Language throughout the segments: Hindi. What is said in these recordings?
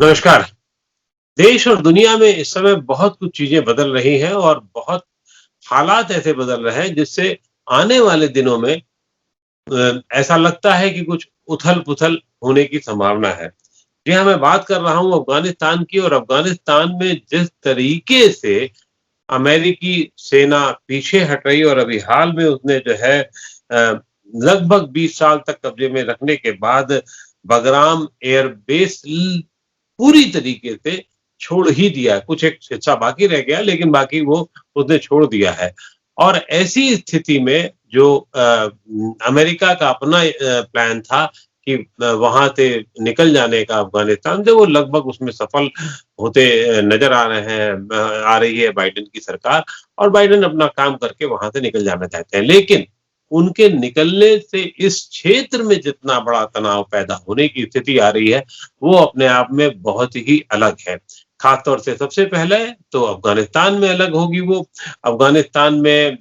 नमस्कार। देश और दुनिया में इस समय बहुत कुछ चीज़ें बदल रही हैं और बहुत हालात ऐसे बदल रहे हैं जिससे आने वाले दिनों में ऐसा लगता है कि कुछ उथल-पुथल होने की संभावना है। जी हाँ, मैं बात कर रहा हूँ अफ़गानिस्तान की और अफ़गानिस्तान में जिस तरीके से अमेरिकी सेना पीछे हट रही है और अभी हाल में उसने जो है लगभग 20 साल तक कब्ज़े में रखने के बाद बगराम एयर बेस पूरी तरीके से छोड़ ही दिया है। कुछ एक हिस्सा बाकी रह गया लेकिन बाकी वो उसने छोड़ दिया है। और ऐसी स्थिति में जो अमेरिका का अपना प्लान था कि वहाँ से निकल जाने का अफ़गानिस्तान से वो लगभग उसमें सफल होते नज़र आ रहे हैं आ रही है बाइडेन की सरकार और बाइडेन अपना काम करके वहाँ से निकल जाना चाहते हैं। लेकिन उनके निकलने से इस क्षेत्र में जितना बड़ा तनाव पैदा होने की स्थिति आ रही है, वो अपने आप में बहुत ही अलग है। ख़ास तौर से सबसे पहले तो अफ़गानिस्तान में अलग होगी वो। अफ़गानिस्तान में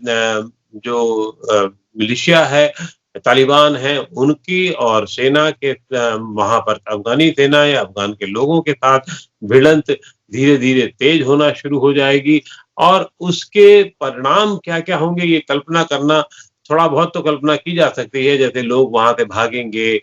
जो मिलिशिया है, तालिबान है, उनकी और सेना के वहाँ पर अफ़गानी सेना या अफ़गान के लोगों के साथ भिड़ंत धीरे-धीरे तेज़ होना शुरू हो जाएगी और उसके परिणाम क्या-क्या होंगे ये कल्पना करना थोड़ा बहुत तो कल्पना की जा सकती है, जैसे लोग वहाँ से भागेंगे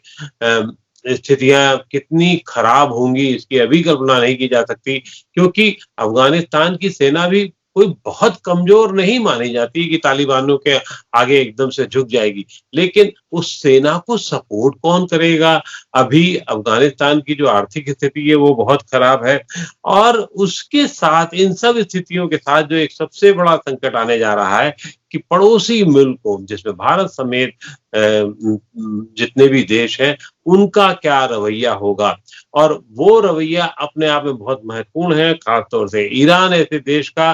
स्थितियाँ कितनी खराब होंगी इसकी अभी कल्पना नहीं की जा सकती क्योंकि अफ़गानिस्तान की सेना भी कोई बहुत कमज़ोर नहीं मानी जाती कि तालिबानों के आगे एकदम से झुक जाएगी। लेकिन उस सेना को सपोर्ट कौन करेगा? अभी अफ़गानिस्तान की जो आर्थिक स्थिति है वो बहुत खराब है और उसके साथ इन सब स्थितियों के साथ जो एक सबसे बड़ा संकट आने जा रहा है कि पड़ोसी मुल्कों जिसमें भारत समेत जितने भी देश हैं, उनका क्या रवैया होगा और वो रवैया अपने आप में बहुत महत्वपूर्ण है, ख़ास तौर से ईरान ऐसे देश का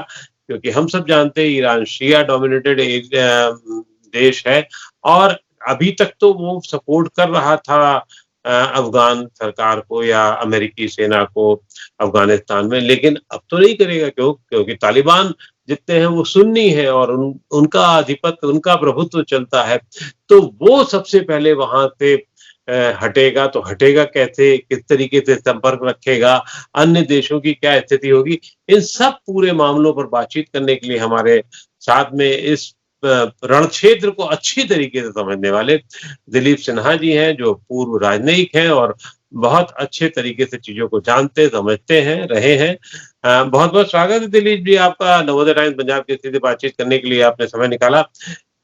क्योंकि हम सब जानते हैं ईरान शिया डोमिनेटेड देश है और अभी तक तो वो सपोर्ट कर रहा था अफ़गान सरकार को या अमेरिकी सेना को अफ़गानिस्तान में, लेकिन अब तो नहीं करेगा क्योंकि तालिबान जितने हैं वो सुन्नी हैं और उनका आधिपत्य, उनका प्रभुत्व चलता है। तो वो सबसे पहले वहाँ से हटेगा तो हटेगा कैसे? किस तरीके से संपर्क रखेगा? अन्य देशों की क्या स्थिति होगी? इन सब पूरे मामलों पर बातचीत करने के लिए हमारे साथ में इस रणक्षेत्र को अच्छी तरीके से समझने वाले दिलीप सिन्हा जी हैं, जो पूर्व राजनयिक हैं और बहुत अच्छे तरीके से चीज़ों को जानते, समझते हैं, रहे हैं। बहुत-बहुत स्वागत है दिलीप जी आपका नवोदय टाइम्स पंजाब की स्थिति बातचीत करने के लिए आपने समय निकाला।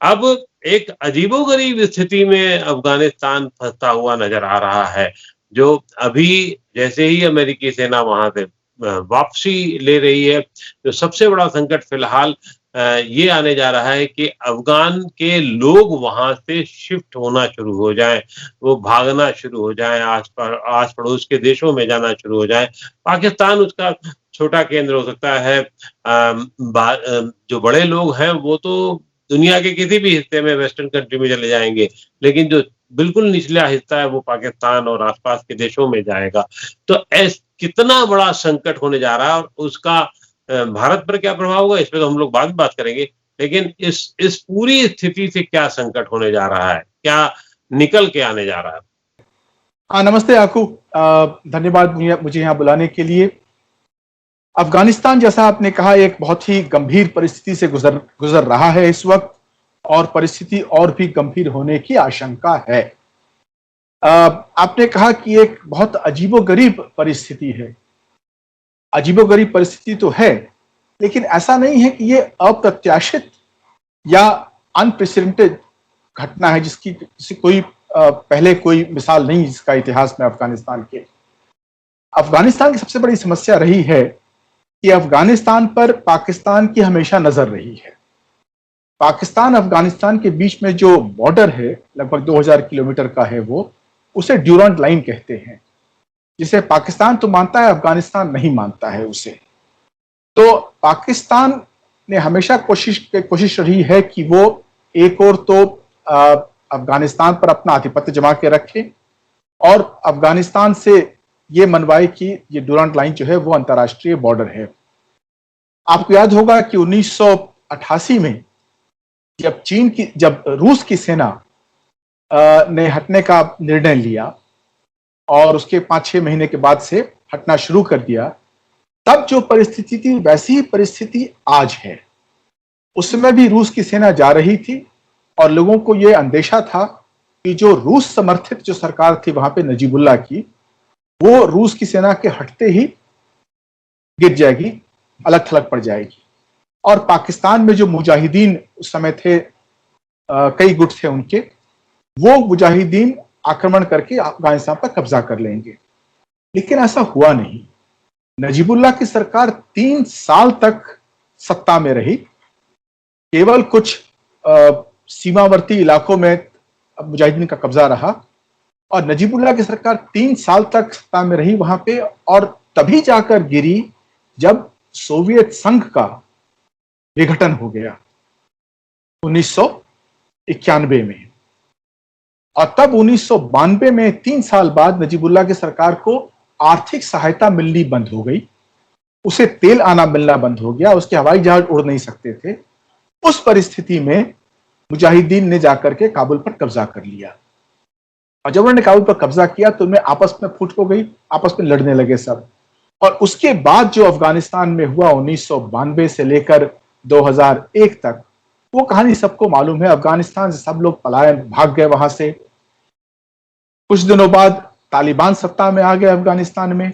अब एक अजीबो-गरीब स्थिति में अफ़गानिस्तान फँसता हुआ नज़र आ रहा है, जो अभी जैसे ही अमेरिकी सेना वहाँ से वापसी ले रही है, तो सबसे बड़ा संकट फ़िलहाल ये आने जा रहा है कि अफ़गान के लोग वहाँ से शिफ्ट होना शुरू हो जाएँ, वो भागना शुरू हो जाएँ, आस-पड़ोस के देशों में जाना शुरू हो जाएँ। पाकिस्तान उसका छोटा केंद्र हो सकता है। जो बड़े लोग हैं वो तो दुनिया के किसी भी हिस्से में वेस्टर्न कंट्री में चले जाएँगे, लेकिन जो बिल्कुल निचला हिस्सा है वो पाकिस्तान और आस-पास के देशों में जाएगा। तो कितना बड़ा संकट होने जा रहा है और उसका भारत पर क्या प्रभाव होगा इस पे तो हम लोग बाद में बात करेंगे। लेकिन इस पूरी स्थिति से क्या संकट होने जा रहा है? क्या निकल के आने जा रहा है? हाँ, नमस्ते आकू। धन्यवाद मुझे यहाँ बुलाने के लिए। अफगानिस्तान जैसा आपने कहा एक बहुत ही गंभीर परिस्थिति से गुजर रहा है इस वक्त और परिस्थिति और भी गंभीर होने की आशंका है। आपने कहा कि एक बहुत अजीबोगरीब परिस्थिति है। अजीबोगरीब परिस्थिति तो है, लेकिन ऐसा नहीं है कि ये अप्रत्याशित या अनप्रेसिडेंटेड घटना है जिसकी कोई पहले कोई मिसाल नहीं जिसका इतिहास में अफगानिस्तान के। अफगानिस्तान की सबसे बड़ी समस्या रही है कि अफगानिस्तान पर पाकिस्तान की हमेशा नजर रही है। पाकिस्तान अफगानिस्तान के बीच में जो बॉर्डर है लगभग 2000 किलोमीटर का है, वो उसे ड्यूरांड लाइन कहते हैं, जिसे पाकिस्तान तो मानता है, अफगानिस्तान नहीं मानता है उसे। तो पाकिस्तान ने हमेशा कोशिश रही है कि वो एक और तो अफगानिस्तान पर अपना आधिपत्य जमा के रखे और अफगानिस्तान से ये मनवाए कि ये ड्यूरांड लाइन जो है वो अंतर्राष्ट्रीय बॉर्डर है। आपको याद होगा कि 1988 में जब रूस की सेना ने हटने का निर्णय लिया, और उसके 5-6 महीने के बाद से हटना शुरू कर दिया, तब जो परिस्थिति थी वैसी ही परिस्थिति आज है। उस समय भी रूस की सेना जा रही थी और लोगों को यह अंदेशा था कि जो रूस समर्थित जो सरकार थी वहां पे नजीबुल्लाह की, वो रूस की सेना के हटते ही गिर जाएगी, अलग थलग पड़ जाएगी। और पाकिस्तान में जो मुजाहिदीन उस समय थे, कई गुट थे उनके, वो मुजाहिदीन आक्रमण करके अफगानिस्तान पर कब्जा कर लेंगे। लेकिन ऐसा हुआ नहीं। नजीबुल्लाह की सरकार 3 साल तक सत्ता में रही। केवल कुछ सीमावर्ती इलाकों में मुजाहिदीन का कब्जा रहा और नजीबुल्लाह की सरकार 3 साल तक सत्ता में रही वहां पे, और तभी जाकर गिरी जब सोवियत संघ का विघटन हो गया 1991 में। और तब 1992 में 3 साल बाद नजीबुल्लाह की सरकार को आर्थिक सहायता मिलनी बंद हो गई, उसे तेल आना मिलना बंद हो गया, उसके हवाई जहाज उड़ नहीं सकते थे। उस परिस्थिति में मुजाहिदीन ने जाकर के काबुल पर कब्जा कर लिया और जब उन्होंने काबुल पर कब्जा किया तो उनमें आपस में फूट हो गई, आपस में लड़ने लगे सब। और उसके बाद जो अफगानिस्तान में हुआ 1992 से लेकर 2001 तक, वो कहानी सबको मालूम है। अफगानिस्तान से सब लोग पलायन भाग गए वहां से। कुछ दिनों बाद तालिबान सत्ता में आ गए अफगानिस्तान में।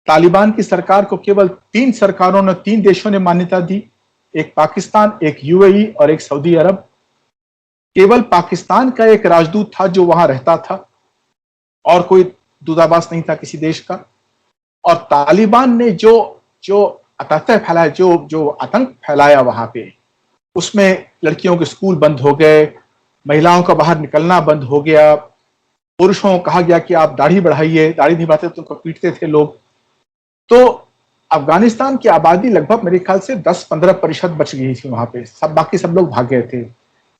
तालिबान की सरकार को केवल 3 सरकारों ने, 3 देशों ने मान्यता दी, एक पाकिस्तान, एक यूएई और एक सऊदी अरब। केवल पाकिस्तान का एक राजदूत था जो वहां रहता था और कोई दूतावास नहीं था किसी देश का। और तालिबान ने जो अतः फैलाया, जो आतंक फैलाया वहां पे, उसमें लड़कियों के स्कूल बंद हो गए, महिलाओं का बाहर निकलना बंद हो गया, पुरुषों को कहा गया कि आप दाढ़ी बढ़ाइए, दाढ़ी नहीं बढ़ाते तो उनको पीटते थे लोग। तो अफगानिस्तान की आबादी लगभग मेरे ख्याल से 10-15% बच गई थी वहां पे, बाकी सब लोग भाग गए थे।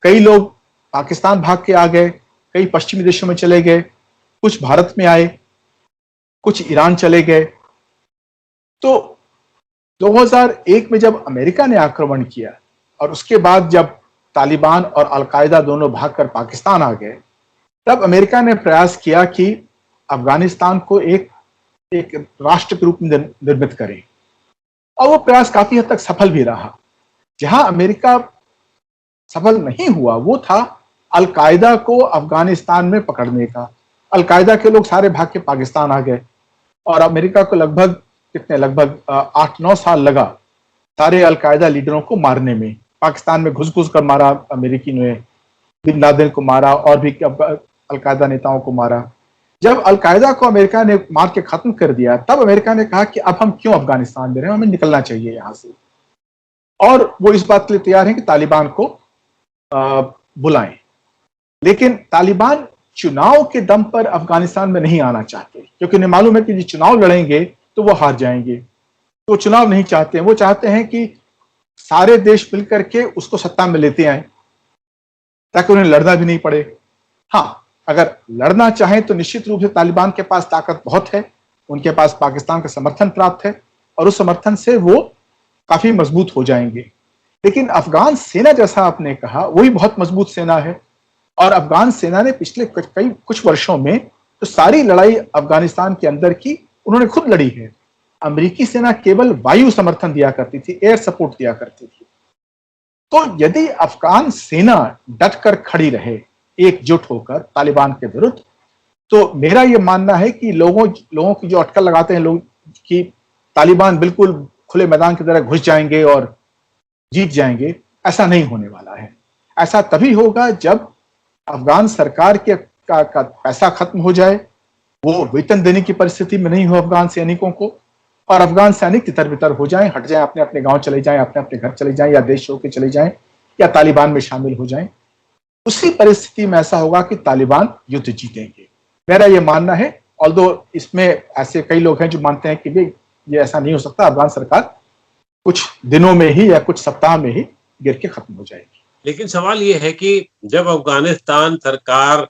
कई लोग पाकिस्तान भाग के आ गए, कई पश्चिमी देशों में चले गए, कुछ भारत में आए, कुछ ईरान चले गए। तो 2001 में जब अमेरिका ने आक्रमण किया और उसके बाद जब तालिबान और अलकायदा दोनों भागकर पाकिस्तान आ गए, तब अमेरिका ने प्रयास किया कि अफगानिस्तान को एक राष्ट्र के रूप में निर्मित करें, और वो प्रयास काफी हद तक सफल भी रहा। जहां अमेरिका सफल नहीं हुआ वो था अलकायदा को अफगानिस्तान में पकड़ने का। अलकायदा के लोग सारे भाग के पाकिस्तान आ गए और अमेरिका को लगभग 8-9 साल लगा सारे अलकायदा लीडरों को मारने में। पाकिस्तान में घुस कर मारा अमेरिकी ने, बिन लादेन को मारा और भी अलकायदा नेताओं को मारा। जब अलकायदा को अमेरिका ने मार के खत्म कर दिया, तब अमेरिका ने कहा कि अब हम क्यों अफगानिस्तान में रहे, हमें निकलना चाहिए यहां से। और वो इस बात के लिए तैयार है कि तालिबान को बुलाएं। लेकिन तालिबान चुनाव के दम पर अफगानिस्तान में नहीं आना चाहते, क्योंकि उन्हें मालूम है कि चुनाव लड़ेंगे तो वो हार जाएंगे। तो चुनाव नहीं चाहते, वो चाहते हैं कि सारे देश मिलकर के उसको सत्ता में लेते आए ताकि उन्हें लड़ना भी नहीं पड़े। हाँ, अगर लड़ना चाहें तो निश्चित रूप से तालिबान के पास ताकत बहुत है, उनके पास पाकिस्तान का समर्थन प्राप्त है और उस समर्थन से वो काफी मजबूत हो जाएंगे। लेकिन अफगान सेना, जैसा आपने कहा, वही बहुत मजबूत सेना है। और अफगान सेना ने पिछले कुछ वर्षों में तो सारी लड़ाई अफगानिस्तान के अंदर की उन्होंने खुद लड़ी है। अमेरिकी सेना केवल वायु समर्थन दिया करती थी, एयर सपोर्ट दिया करती थी। तो यदि अफगान सेना डटकर खड़ी रहे एकजुट होकर तालिबान के विरुद्ध, तो मेरा यह मानना है कि लोगों की जो अटकल लगाते हैं लोग कि तालिबान बिल्कुल खुले मैदान की तरह घुस जाएंगे और जीत जाएंगे, ऐसा नहीं होने वाला है। ऐसा तभी होगा जब अफगान सरकार का पैसा खत्म हो जाए, वो वेतन देने की परिस्थिति में नहीं हो अफगान सैनिकों को, और अफगान सैनिक तितर बितर हो जाएं, हट जाएं, अपने अपने गांव चले जाएं, अपने अपने घर चले जाएं, या देश छोड़ के चले जाएं, या तालिबान में शामिल हो जाएं। उसी परिस्थिति में ऐसा होगा कि तालिबान युद्ध जीतेंगे, मेरा यह मानना है। ऑल्दो इसमें ऐसे कई लोग हैं जो मानते हैं कि ये ऐसा नहीं हो सकता, अफगान सरकार कुछ दिनों में ही या कुछ सप्ताह में ही गिर के खत्म हो जाएगी। लेकिन सवाल ये है कि जब अफगानिस्तान सरकार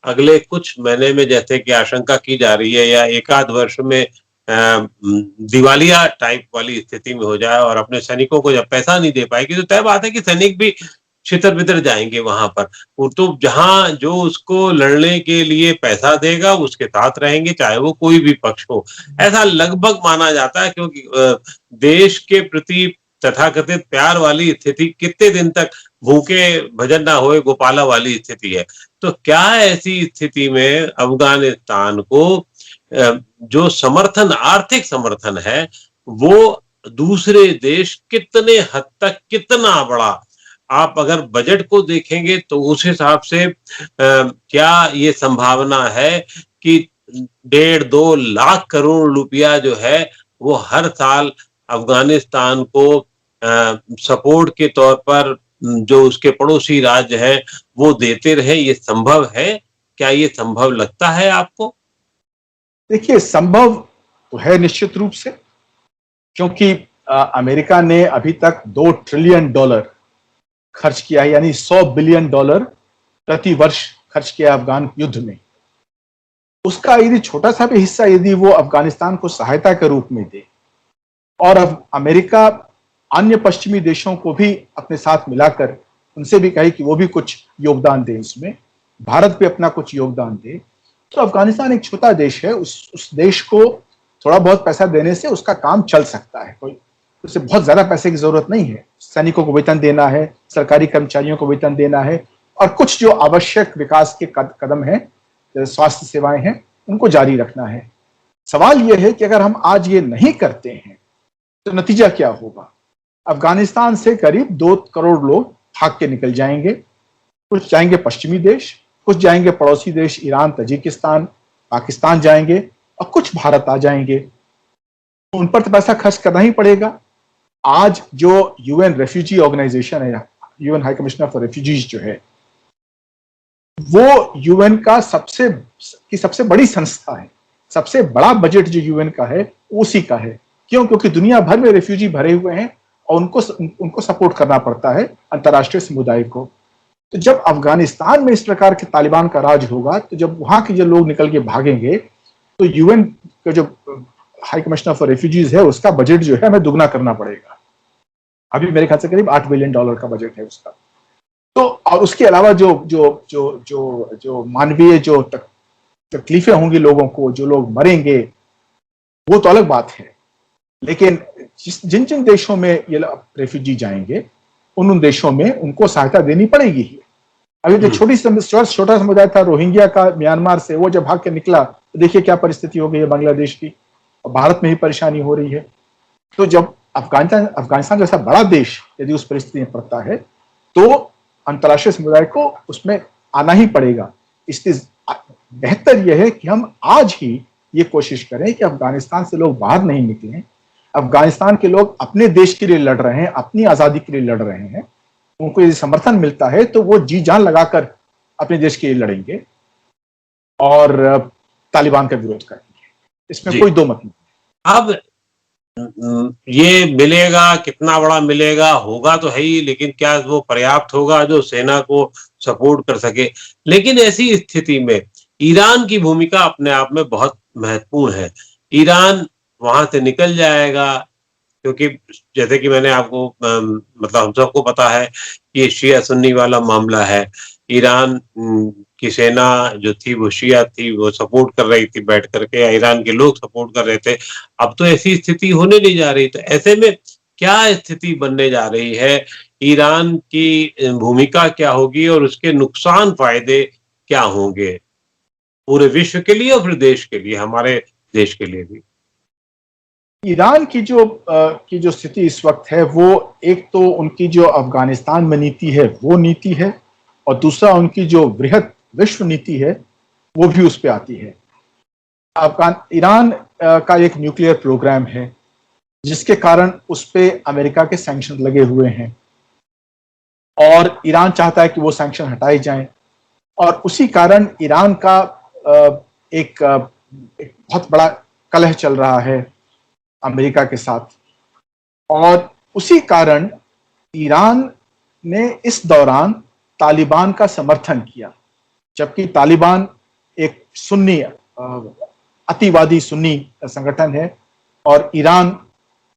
अगले कुछ महीने में, जैसे कि आशंका की जा रही है, या एक आध वर्ष में दिवालिया टाइप वाली स्थिति में हो जाए और अपने सैनिकों को जब पैसा नहीं दे पाएगी, तो तय बात है कि सैनिक भी छितर-बितर जाएँगे वहाँ पर। वो तो जहाँ जो उसको लड़ने के लिए पैसा देगा, उसके साथ रहेंगे, चाहे वो कोई भी पक्ष हो। ऐसा लगभग माना जाता है क्योंकि देश के प्रति तथाकथित प्यार वाली स्थिति कितने दिन तक भूखे भजन ना होए गोपाला वाली स्थिति है। तो क्या ऐसी स्थिति में अफ़गानिस्तान को जो समर्थन आर्थिक समर्थन है, वो दूसरे देश कितने हद तक कितना बड़ा आप अगर बजट को देखेंगे तो उस हिसाब से क्या ये संभावना है कि 1.5-2 लाख करोड़ रुपया जो है वो हर साल अफ़गानिस्तान को सपोर्ट के तौर पर जो उसके पड़ोसी राज्य हैं वो देते रहे, ये संभव है? क्या ये संभव लगता है आपको? देखिए, संभव तो है निश्चित रूप से, क्योंकि अमेरिका ने अभी तक $2 ट्रिलियन खर्च किया है, यानी $100 बिलियन प्रति वर्ष खर्च किया अफगान युद्ध में। उसका यदि छोटा सा भी हिस्सा यदि वो अफगानिस्तान को सहायता के रूप में दे, और अब अमेरिका अन्य पश्चिमी देशों को भी अपने साथ मिलाकर उनसे भी कहे कि वो भी कुछ योगदान दे, इसमें भारत भी अपना कुछ योगदान दे, तो अफगानिस्तान एक छोटा देश है, उस देश को थोड़ा बहुत पैसा देने से उसका काम चल सकता है। कोई उसे बहुत ज्यादा पैसे की जरूरत नहीं है। सैनिकों को वेतन देना है, सरकारी कर्मचारियों को वेतन देना है, और कुछ जो आवश्यक विकास के कदम हैं, स्वास्थ्य सेवाएं हैं, उनको जारी रखना है। सवाल यह है कि अगर हम आज ये नहीं करते हैं तो नतीजा क्या होगा? अफगानिस्तान से करीब 2 करोड़ लोग भाग के निकल जाएंगे। कुछ जाएंगे पश्चिमी देश, कुछ जाएंगे पड़ोसी देश ईरान, तजिकिस्तान, पाकिस्तान जाएंगे, और कुछ भारत आ जाएंगे। उन पर तो पैसा खर्च करना ही पड़ेगा। आज जो यूएन रेफ्यूजी ऑर्गेनाइजेशन है, UN high commissioner for refugees जो है, वो यूएन का सबसे बड़ी संस्था है। सबसे बड़ा बजट जो यूएन का है उसी का है। क्यों? क्योंकि दुनिया भर में रेफ्यूजी भरे हुए हैं और उनको सपोर्ट करना पड़ता है अंतर्राष्ट्रीय समुदाय को। तो जब अफगानिस्तान में इस प्रकार के तालिबान का राज होगा, तो जब वहां के जो लोग निकल के भागेंगे, तो यूएन का जो हाई कमिश्नर फॉर रेफ्यूजीज है उसका बजट जो है हमें दुगना करना पड़ेगा। अभी मेरे ख्याल से करीब $8 बिलियन का बजट है उसका। तो और उसके अलावा जो मानवीय जो तकलीफें होंगी लोगों को, जो लोग मरेंगे, वो तो अलग बात है। लेकिन जिन जिन देशों में ये रेफ्यूजी जाएंगे, उन देशों में उनको सहायता देनी पड़ेगी ही। अभी जो छोटा समुदाय था रोहिंग्या का म्यांमार से, वो जब भाग के निकला तो देखिए क्या परिस्थिति हो गई है बांग्लादेश की, और भारत में ही परेशानी हो रही है। तो जब अफगानिस्तान जैसा बड़ा देश यदि उस परिस्थिति में पड़ता है, तो अंतर्राष्ट्रीय समुदाय को उसमें आना ही पड़ेगा। इसलिए बेहतर यह है कि हम आज ही ये कोशिश करें कि अफगानिस्तान से लोग बाहर नहीं निकलें। अफगानिस्तान के लोग अपने देश के लिए लड़ रहे हैं, अपनी आजादी के लिए लड़ रहे हैं। उनको यदि समर्थन मिलता है तो वो जी जान लगाकर अपने देश के लिए लड़ेंगे और तालिबान का विरोध करेंगे। इसमें कोई दो मत नहीं। अब ये मिलेगा, कितना बड़ा मिलेगा, होगा तो है ही, लेकिन क्या वो पर्याप्त होगा जो सेना को सपोर्ट कर सके? लेकिन ऐसी स्थिति में ईरान की भूमिका अपने आप में बहुत महत्वपूर्ण है। ईरान वहां से निकल जाएगा, क्योंकि जैसे कि मैंने आपको मतलब हम सबको पता है कि शिया सुन्नी वाला मामला है। ईरान की सेना जो थी वो शिया थी, वो सपोर्ट कर रही थी बैठ करके, या ईरान के लोग सपोर्ट कर रहे थे। अब तो ऐसी स्थिति होने नहीं जा रही। तो ऐसे में क्या स्थिति बनने जा रही है? ईरान की भूमिका क्या होगी और उसके नुकसान फायदे क्या होंगे पूरे विश्व के लिए और फिर देश के लिए, हमारे देश के लिए भी? ईरान की जो स्थिति इस वक्त है, वो एक तो उनकी जो अफगानिस्तान में नीति है वो नीति है, और दूसरा उनकी जो बृहद विश्व नीति है वो भी उस पे आती है। ईरान का एक न्यूक्लियर प्रोग्राम है जिसके कारण उस पे अमेरिका के सैंक्शन लगे हुए हैं, और ईरान चाहता है कि वो सैंक्शन हटाए जाएं, और उसी कारण ईरान का एक बहुत बड़ा कलह चल रहा है अमेरिका के साथ। और उसी कारण ईरान ने इस दौरान तालिबान का समर्थन किया, जबकि तालिबान एक सुन्नी अतिवादी सुन्नी संगठन है और ईरान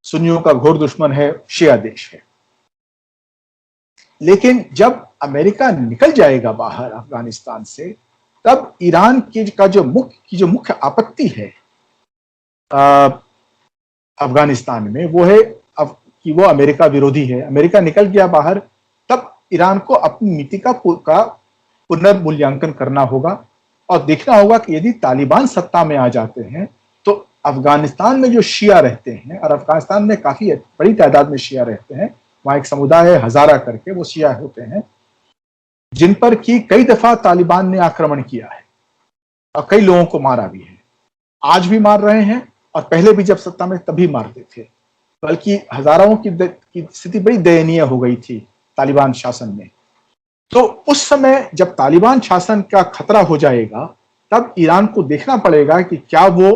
सुन्नियों का घोर दुश्मन है, शिया देश है। लेकिन जब अमेरिका निकल जाएगा बाहर अफगानिस्तान से, तब ईरान की जो मुख्य आपत्ति है अफगानिस्तान में, वो है कि वो अमेरिका विरोधी है। अमेरिका निकल गया बाहर, तब ईरान को अपनी नीति का पुनर्मूल्यांकन करना होगा और देखना होगा कि यदि तालिबान सत्ता में आ जाते हैं तो अफगानिस्तान में जो शिया रहते हैं, और अफगानिस्तान में काफी बड़ी तादाद में शिया रहते हैं, वहां एक समुदाय है हजारा करके, वो शिया होते हैं, जिन पर कि कई दफा तालिबान ने आक्रमण किया है और कई लोगों को मारा भी है, आज भी मार रहे हैं और पहले भी जब सत्ता में तभी मारते थे। बल्कि हजारों की स्थिति बड़ी दयनीय हो गई थी तालिबान शासन में। तो उस समय जब तालिबान शासन का खतरा हो जाएगा, तब ईरान को देखना पड़ेगा कि क्या वो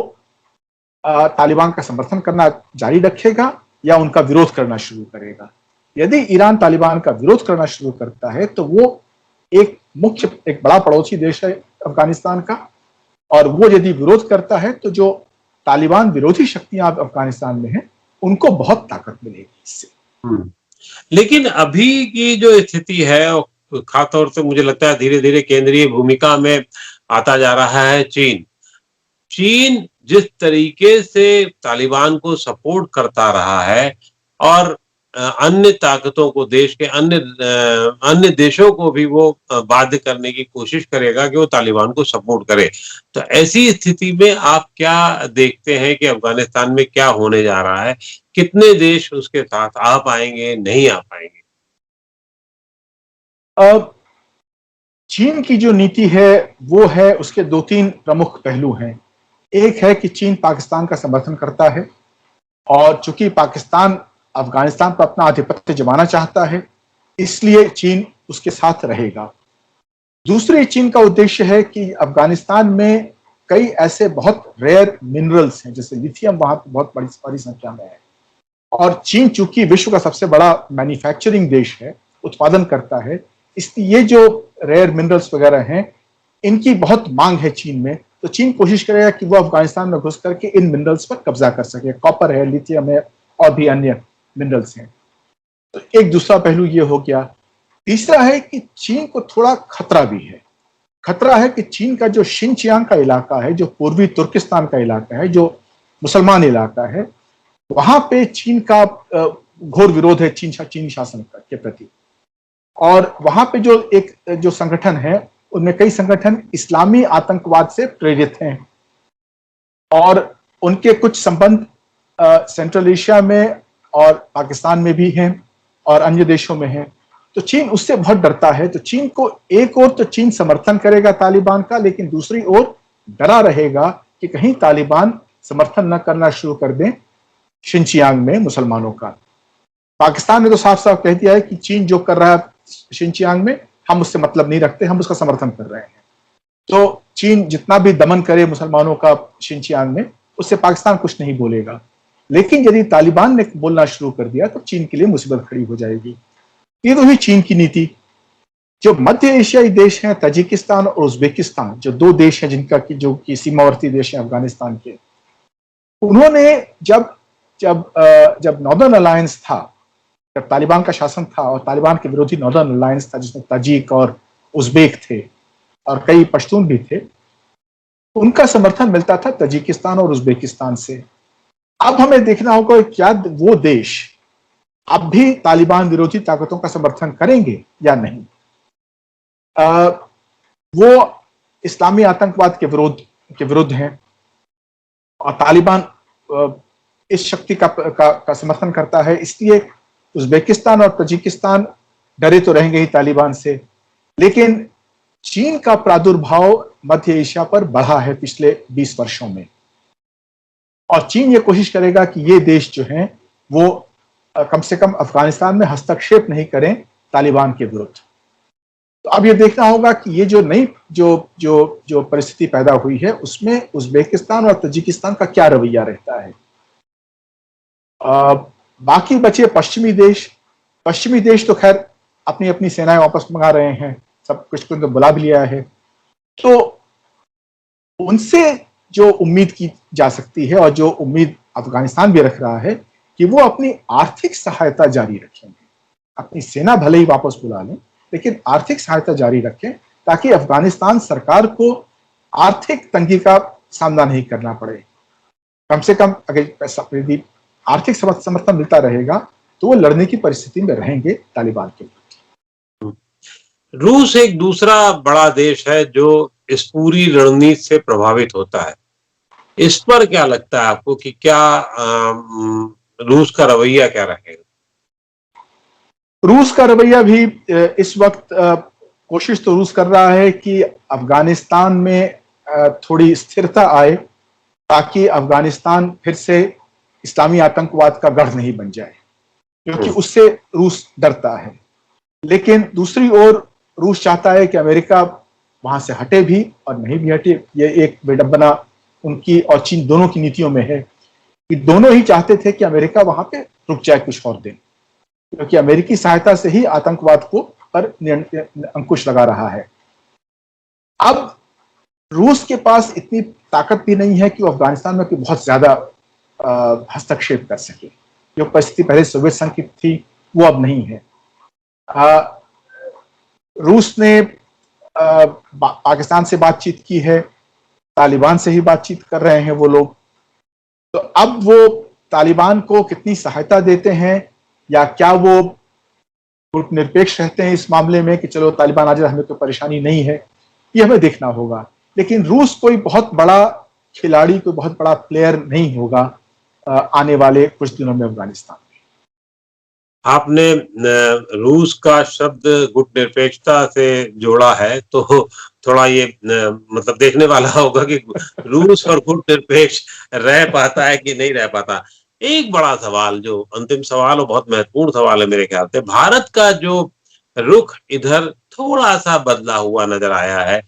तालिबान का समर्थन करना जारी रखेगा या उनका विरोध करना शुरू करेगा। यदि ईरान तालिबान का विरोध करना शुरू करता है तो वो एक बड़ा पड़ोसी देश है अफगानिस्तान का, और वो यदि विरोध करता है तो जो तालिबान विरोधी शक्तियां अफगानिस्तान में हैं, उनको बहुत ताकत मिलेगी इससे। लेकिन अभी की जो स्थिति है, खासतौर से मुझे लगता है धीरे धीरे केंद्रीय भूमिका में आता जा रहा है चीन जिस तरीके से तालिबान को सपोर्ट करता रहा है और अन्य ताकतों को, देश के अन्य देशों को भी वो बाध्य करने की कोशिश करेगा कि वो तालिबान को सपोर्ट करे। तो ऐसी स्थिति में आप क्या देखते हैं कि अफगानिस्तान में क्या होने जा रहा है? कितने देश उसके साथ आ पाएंगे, नहीं आ पाएंगे? चीन की जो नीति है वो है, उसके 2-3 प्रमुख पहलू हैं। एक है कि चीन पाकिस्तान का समर्थन करता है और चूंकि पाकिस्तान अफगानिस्तान पर अपना आधिपत्य जमाना चाहता है, इसलिए चीन उसके साथ रहेगा। दूसरे चीन का उद्देश्य है कि अफगानिस्तान में कई ऐसे बहुत रेयर मिनरल्स हैं, जैसे लिथियम वहां पर बहुत बड़ी संख्या में है, और चीन चूंकि विश्व का सबसे बड़ा मैन्युफैक्चरिंग देश है, उत्पादन करता है, इसलिए ये जो रेयर मिनरल्स वगैरह हैं, इनकी बहुत मांग है चीन में। तो चीन कोशिश करेगा कि वो अफगानिस्तान में घुस करके इन मिनरल्स पर कब्जा कर सके। कॉपर है, लिथियम है और भी अन्य मिनरल्स हैं। तो एक दूसरा पहलू ये हो गया। तीसरा है कि चीन को थोड़ा खतरा भी है। खतरा है कि चीन का जो शिनचियांग का इलाका है, जो पूर्वी तुर्किस्तान का इलाका है, जो मुसलमान इलाका है, वहां पे चीन का घोर विरोध है चीनी शासन के प्रति। और वहां पे जो संगठन है, उनमें कई संगठन इस्लामी आतंकवाद से प्रेरित हैं और उनके कुछ संबंध सेंट्रल एशिया में और पाकिस्तान में भी हैं और अन्य देशों में हैं। तो चीन उससे बहुत डरता है। तो चीन को एक ओर तो चीन समर्थन करेगा तालिबान का, लेकिन दूसरी ओर डरा रहेगा कि कहीं तालिबान समर्थन न करना शुरू कर दें शिनचियांग में मुसलमानों का। पाकिस्तान ने तो साफ साफ कह दिया है कि चीन जो कर रहा है शिनचियांग में, हम उससे मतलब नहीं रखते, हम उसका समर्थन कर रहे हैं। तो चीन जितना भी दमन करे मुसलमानों का शिनचियांग में, उससे पाकिस्तान कुछ नहीं बोलेगा। लेकिन यदि तालिबान ने बोलना शुरू कर दिया तो चीन के लिए मुसीबत खड़ी हो जाएगी। ये तो हुई चीन की नीति। जो मध्य एशियाई देश हैं, ताजिकिस्तान और उज्बेकिस्तान, जो 2 देश हैं जिनका जो कि सीमावर्ती देश हैं अफगानिस्तान के, उन्होंने जब नॉर्दर्न अलायंस था, जब तालिबान का शासन था और तालिबान के विरोधी नॉर्दर्न अलायंस था जिसमें ताजिक और उज्बेक थे और कई पश्तून भी थे, उनका समर्थन मिलता था ताजिकिस्तान और उज्बेकिस्तान से। अब हमें देखना होगा क्या वो देश अब भी तालिबान विरोधी ताकतों का समर्थन करेंगे या नहीं। वो इस्लामी आतंकवाद के विरुद्ध हैं और तालिबान इस शक्ति का समर्थन करता है, इसलिए उज्बेकिस्तान और ताजिकिस्तान डरे तो रहेंगे ही तालिबान से। लेकिन चीन का प्रादुर्भाव मध्य एशिया पर बढ़ा है पिछले 20 वर्षों में, और चीन ये कोशिश करेगा कि ये देश जो हैं वो कम से कम अफगानिस्तान में हस्तक्षेप नहीं करें तालिबान के विरुद्ध। तो अब ये देखना होगा कि ये जो नई जो परिस्थिति पैदा हुई है, उसमें उज्बेकिस्तान और ताजिकिस्तान का क्या रवैया रहता है। बाकी बचे पश्चिमी देश तो खैर अपनी अपनी सेनाएं वापस मंगा रहे हैं, सब कुछ को बुला भी लिया है। तो उनसे जो उम्मीद की जा सकती है और जो उम्मीद अफगानिस्तान भी रख रहा है कि वो अपनी आर्थिक सहायता जारी रखेंगे। अपनी सेना भले ही वापस बुला लें, लेकिन आर्थिक सहायता जारी रखें ताकि अफगानिस्तान सरकार को आर्थिक तंगी का सामना नहीं करना पड़े। कम से कम अगर यदि आर्थिक समर्थन मिलता रहेगा तो वो लड़ने की परिस्थिति में रहेंगे तालिबान के विरुद्ध। रूस एक दूसरा बड़ा देश है जो इस पूरी रणनीति से प्रभावित होता है। इस पर क्या लगता है आपको कि क्या रूस का रवैया क्या रहेगा? रूस का रवैया भी इस वक्त कोशिश तो रूस कर रहा है कि अफगानिस्तान में थोड़ी स्थिरता आए ताकि अफगानिस्तान फिर से इस्लामी आतंकवाद का गढ़ नहीं बन जाए, क्योंकि उससे रूस डरता है। लेकिन दूसरी ओर रूस चाहता है कि अमेरिका वहां से हटे भी और नहीं भी हटे। ये एक विडंबना उनकी और चीन दोनों की नीतियों में है कि दोनों ही चाहते थे कि अमेरिका वहां पे रुक जाए कुछ और दिन, क्योंकि अमेरिकी सहायता से ही आतंकवाद को पर अंकुश लगा रहा है। अब रूस के पास इतनी ताकत भी नहीं है कि वो अफगानिस्तान में बहुत ज्यादा हस्तक्षेप कर सके। जो परिस्थिति पहले सोवियत संघ की थी वो अब नहीं है। रूस ने पाकिस्तान से बातचीत की है, तालिबान से ही बातचीत कर रहे हैं वो लोग। तो अब वो तालिबान को कितनी सहायता देते हैं या क्या वो निरपेक्ष रहते हैं इस मामले में कि चलो तालिबान आ जाए, हमें कोई परेशानी नहीं है, ये हमें देखना होगा। लेकिन रूस कोई बहुत बड़ा खिलाड़ी, कोई बहुत बड़ा प्लेयर नहीं होगा आने वाले कुछ दिनों में अफगानिस्तान में। आपने रूस का शब्द गुट निरपेक्षता से जोड़ा है, तो थोड़ा ये मतलब देखने वाला होगा कि रूस और गुट निरपेक्ष रह पाता है कि नहीं रह पाता। एक बड़ा सवाल, जो अंतिम सवाल और बहुत महत्वपूर्ण सवाल है मेरे ख्याल से, भारत का जो रुख इधर थोड़ा सा बदला हुआ नजर आया है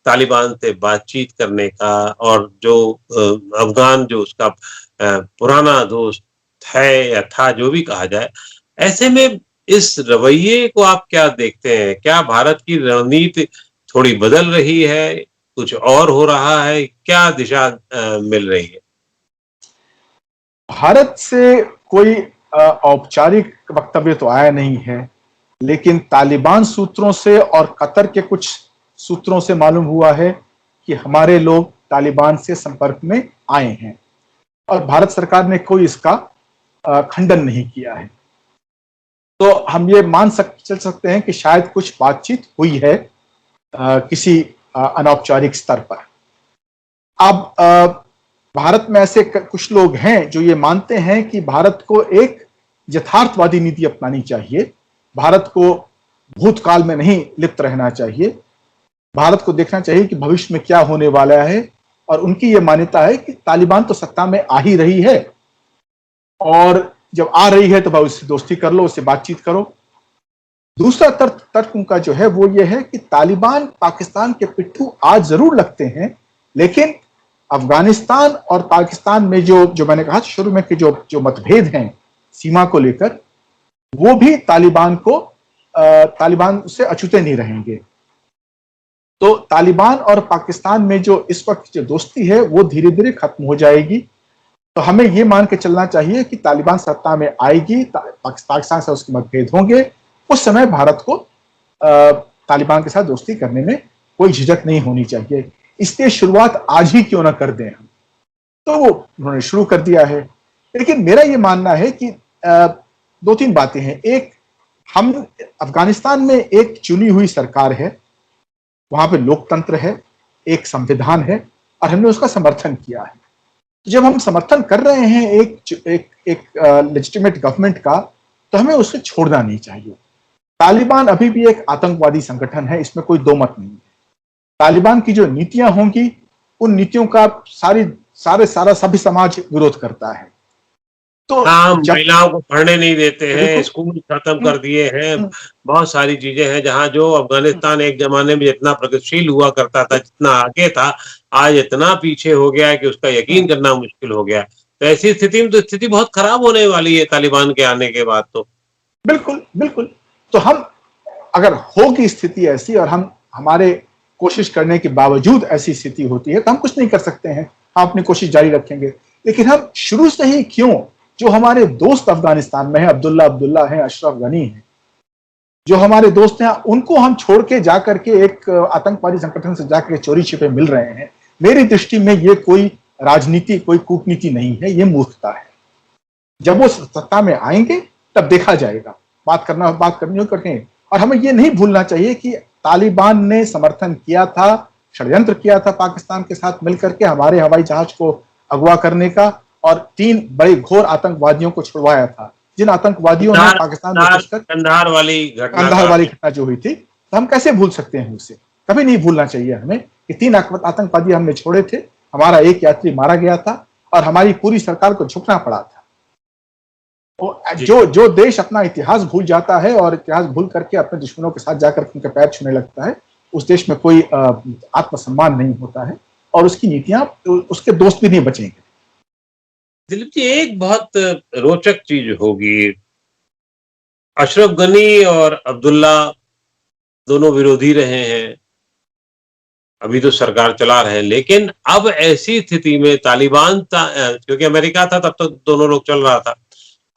तालिबान से बातचीत करने का, और जो अफगान जो उसका पुराना दोस्त है या था, जो भी कहा जाए, ऐसे में इस रवैये को आप क्या देखते हैं? क्या भारत की रणनीति थोड़ी बदल रही है, कुछ और हो रहा है, क्या दिशा मिल रही है? भारत से कोई औपचारिक वक्तव्य तो आया नहीं है, लेकिन तालिबान सूत्रों से और कतर के कुछ सूत्रों से मालूम हुआ है कि हमारे लोग तालिबान से संपर्क में आए हैं और भारत सरकार ने कोई इसका खंडन नहीं किया है। तो हम ये चल सकते हैं कि शायद कुछ बातचीत हुई है किसी अनौपचारिक स्तर पर। अब भारत में ऐसे कुछ लोग हैं जो ये मानते हैं कि भारत को एक यथार्थवादी नीति अपनानी चाहिए, भारत को भूतकाल में नहीं लिप्त रहना चाहिए, भारत को देखना चाहिए कि भविष्य में क्या होने वाला है। और उनकी ये मान्यता है कि तालिबान तो सत्ता में आ ही रही है और जब आ रही है तो भाई उससे दोस्ती कर लो, उससे बातचीत करो। दूसरा तर्क उनका जो है वो ये है कि तालिबान पाकिस्तान के पिट्ठू आज जरूर लगते हैं, लेकिन अफगानिस्तान और पाकिस्तान में जो मैंने कहा शुरू में कि जो मतभेद हैं सीमा को लेकर, वो भी तालिबान से अछूते नहीं रहेंगे। तो तालिबान और पाकिस्तान में जो इस वक्त जो दोस्ती है वो धीरे धीरे खत्म हो जाएगी। तो हमें ये मान के चलना चाहिए कि तालिबान सत्ता में आएगी, पाकिस्तान से उसके मतभेद होंगे, उस समय भारत को तालिबान के साथ दोस्ती करने में कोई झिझक नहीं होनी चाहिए। इसलिए शुरुआत आज ही क्यों ना कर दें हम, तो वो उन्होंने शुरू कर दिया है। लेकिन मेरा ये मानना है कि दो तीन बातें हैं। एक, हम अफगानिस्तान में एक चुनी हुई सरकार है, वहां पे लोकतंत्र है, एक संविधान है और हमने उसका समर्थन किया है। तो जब हम समर्थन कर रहे हैं एक लेजिटिमेट गवर्नमेंट का, तो हमें उसे छोड़ना नहीं चाहिए। तालिबान अभी भी एक आतंकवादी संगठन है, इसमें कोई दो मत नहीं है। तालिबान की जो नीतियां होंगी, उन नीतियों का सारा सभी समाज विरोध करता है। तो महिलाओं को पढ़ने नहीं देते हैं, स्कूल खत्म कर दिए हैं, बहुत सारी चीजें हैं जहां जो अफगानिस्तान एक जमाने में जितना प्रगतिशील हुआ करता था, जितना आगे था, आज इतना पीछे हो गया है कि उसका यकीन करना मुश्किल हो गया। तो ऐसी स्थिति में तो स्थिति बहुत खराब होने वाली है तालिबान के आने के बाद। तो बिल्कुल तो हम अगर होगी स्थिति ऐसी और हमारे कोशिश करने के बावजूद ऐसी स्थिति होती है तो हम कुछ नहीं कर सकते हैं, हम अपनी कोशिश जारी रखेंगे। लेकिन हम शुरू से ही क्यों, जो हमारे दोस्त अफगानिस्तान में है, अब्दुल्ला है, अशरफ गनी है, जो हमारे दोस्त हैं उनको हम छोड़ के जाकर के एक आतंकवादी संगठन से जाकर चोरी छिपे मिल रहे हैं। मेरी दृष्टि में ये कोई राजनीति, कोई कूटनीति नहीं है, ये मूर्खता है। जब वो सत्ता में आएंगे तब देखा जाएगा, बात करनी हो करके। और हमें ये नहीं भूलना चाहिए कि तालिबान ने समर्थन किया था, षड्यंत्र किया था पाकिस्तान के साथ मिलकर के हमारे हवाई जहाज को अगवा करने का, और 3 बड़े घोर आतंकवादियों को छुड़वाया था, जिन आतंकवादियों ने पाकिस्तान में घुसकर कंधार वाली घटना जो हुई थी, तो हम कैसे भूल सकते हैं उसे। कभी नहीं भूलना चाहिए हमें कि 3 आतंकवादी हमने छोड़े थे, हमारा एक यात्री मारा गया था और हमारी पूरी सरकार को झुकना पड़ा था। जो देश अपना इतिहास भूल जाता है और इतिहास भूल करके अपने दुश्मनों के साथ जाकर उनके पैर छूने लगता है, उस देश में कोई आत्मसम्मान नहीं होता है और उसकी नीतियां, उसके दोस्त भी नहीं बचेंगे। दिलीप जी, एक बहुत रोचक चीज होगी, अशरफ गनी और अब्दुल्ला दोनों विरोधी रहे हैं, अभी तो सरकार चला रहे हैं, लेकिन अब ऐसी स्थिति में तालिबान क्योंकि अमेरिका था तब तो दोनों लोग चल रहा था,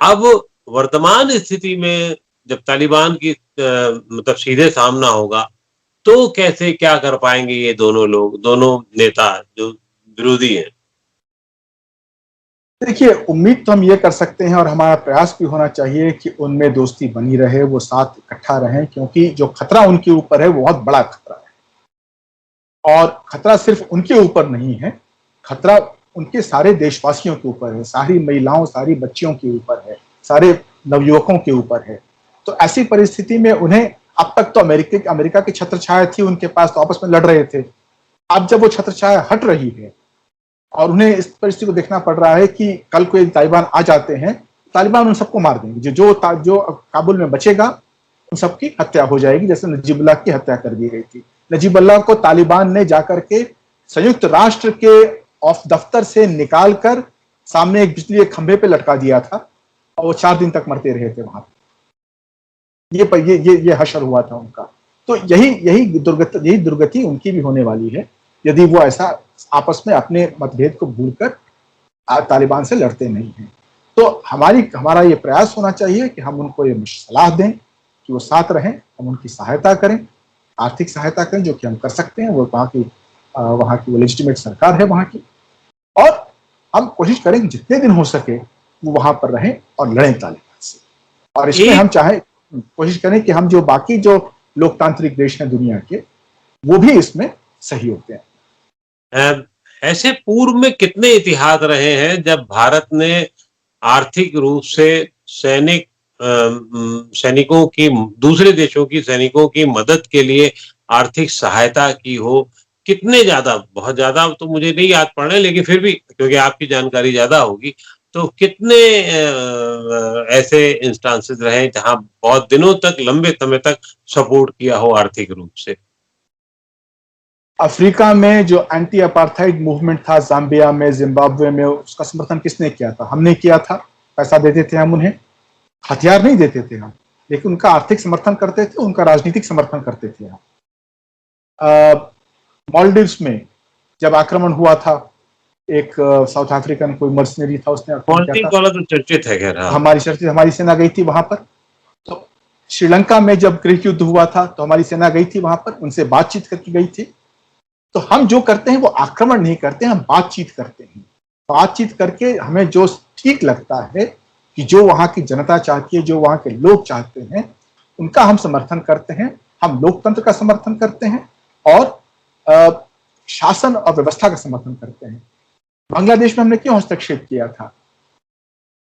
अब वर्तमान स्थिति में जब तालिबान की मतलब सीधे सामना होगा तो कैसे क्या कर पाएंगे ये दोनों लोग, दोनों नेता जो विरोधी हैं? देखिए, उम्मीद तो हम ये कर सकते हैं और हमारा प्रयास भी होना चाहिए कि उनमें दोस्ती बनी रहे, वो साथ इकट्ठा रहें, क्योंकि जो खतरा उनके ऊपर है वो बहुत बड़ा खतरा है। और खतरा सिर्फ उनके ऊपर नहीं है, खतरा उनके सारे देशवासियों के ऊपर है, सारी महिलाओं, सारी बच्चियों के ऊपर है, सारे नवयुवकों के ऊपर है। तो ऐसी परिस्थिति में उन्हें, अब तक तो अमेरिका की छत्रछाया थी उनके पास, तो आपस में लड़ रहे थे। अब जब वो छत्रछाया हट रही है और उन्हें इस परिस्थिति को देखना पड़ रहा है कि कल को तालिबान आ जाते हैं, तालिबान उन सबको मार देंगे, जो काबुल में बचेगा उन सबकी हत्या हो जाएगी, जैसे नजीबुल्लाह की हत्या कर दी गई थी। नजीबुल्लाह को तालिबान ने जाकर के संयुक्त राष्ट्र के दफ्तर से निकालकर सामने एक बिजली के खंभे पे लटका दिया था और वो 4 दिन तक मरते रहे थे वहां। ये हशर हुआ था उनका। तो यही दुर्गति उनकी भी होने वाली है यदि वो ऐसा आपस में अपने मतभेद को भूलकर तालिबान से लड़ते नहीं हैं। तो हमारा ये प्रयास होना चाहिए कि हम उनको ये सलाह दें कि वो साथ रहें, हम उनकी सहायता करें, आर्थिक सहायता करें, जो कि हम कर सकते हैं। वो वहाँ की वो लेजिटिमेट सरकार है वहाँ की, और हम कोशिश करें कि जितने दिन हो सके वो वहां पर रहें और लड़ें तालिबान से। और इसमें हम कोशिश करें कि हम जो बाकी जो लोकतांत्रिक देश हैं दुनिया के, वो भी इसमें सहयोग दें। ऐसे पूर्व में कितने इतिहास रहे हैं जब भारत ने आर्थिक रूप से सैनिकों की, दूसरे देशों की सैनिकों की मदद के लिए आर्थिक सहायता की हो? कितने ज्यादा, बहुत ज्यादा तो मुझे नहीं याद पड़ रहे, लेकिन फिर भी क्योंकि आपकी जानकारी ज्यादा होगी, तो कितने ऐसे इंस्टांसेस रहे जहां बहुत दिनों तक, लंबे समय तक सपोर्ट किया हो आर्थिक रूप से? अफ्रीका में जो एंटी अपार्थाइड मूवमेंट था, जाम्बिया में, जिम्बाब्वे में, उसका समर्थन किसने किया था? हमने किया था। पैसा देते थे हम उन्हें, हथियार नहीं देते थे हम, लेकिन उनका आर्थिक समर्थन करते थे, उनका राजनीतिक समर्थन करते थे हम। मालदीव्स में जब आक्रमण हुआ था, एक साउथ अफ्रीकन कोई मर्सनरी था, उसने वाला तो चर्चित है, खैर हमारी सेना गई थी वहां पर। तो श्रीलंका में जब गृह युद्ध हुआ था तो हमारी सेना गई थी वहां पर, उनसे बातचीत करके गई थी। तो हम जो करते हैं वो आक्रमण नहीं करते, हम बातचीत करते हैं। बातचीत करके हमें जो ठीक लगता है कि जो वहां की जनता चाहती है, जो वहां के लोग चाहते हैं, उनका हम समर्थन करते हैं। हम लोकतंत्र का समर्थन करते हैं और शासन और व्यवस्था का समर्थन करते हैं। बांग्लादेश में हमने क्यों हस्तक्षेप किया था?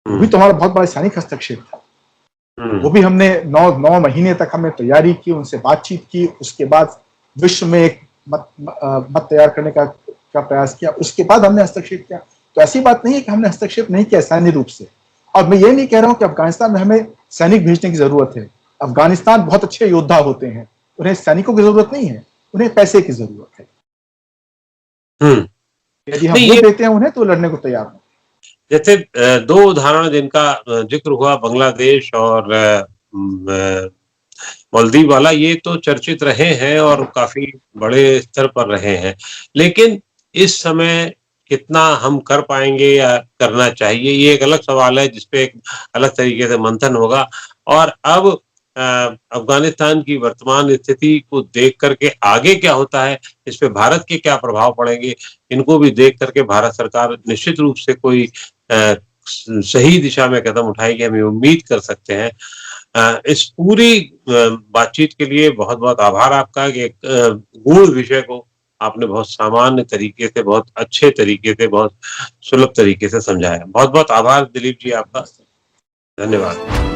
वो भी तो हमारा बहुत बड़ा सैनिक हस्तक्षेप था। वो भी हमने 9 महीने तक हमने तैयारी की, उनसे बातचीत की, उसके बाद विश्व में एक मत तैयार करने का प्रयास किया, उसके बाद हमने हस्तक्षेप किया। तो ऐसी बात नहीं है कि हमने हस्तक्षेप नहीं किया सैन्य रूप से। और मैं ये नहीं कह रहा हूं कि अफगानिस्तान में हमें सैनिक भेजने की जरूरत है। अफगानिस्तान बहुत अच्छे योद्धा होते हैं, उन्हें सैनिकों की जरूरत नहीं है, उन्हें पैसे की जरूरत है। यदि हम वो देते हैं उन्हें तो लड़ने को तैयार हो। जैसे 2 उदाहरण जिनका जिक्र हुआ, बांग्लादेश और मालदीव वाला, ये तो चर्चित रहे हैं और काफी बड़े स्तर पर रहे हैं, लेकिन इस समय कितना हम कर पाएंगे या करना चाहिए, ये एक अलग सवाल है जिसपे एक अलग तरीके से मंथन होगा। और अब अफगानिस्तान की वर्तमान स्थिति को देख करके आगे क्या होता है, इस पे भारत के क्या प्रभाव पड़ेंगे, इनको भी देख करके भारत सरकार निश्चित रूप से कोई सही दिशा में कदम उठाएगी, हम उम्मीद कर सकते हैं। इस पूरी बातचीत के लिए बहुत-बहुत आभार आपका कि एक गूढ़ विषय को आपने बहुत सामान्य तरीके से, बहुत अच्छे तरीके से, बहुत सुलभ तरीके से समझाया। बहुत-बहुत आभार दिलीप जी आपका। धन्यवाद।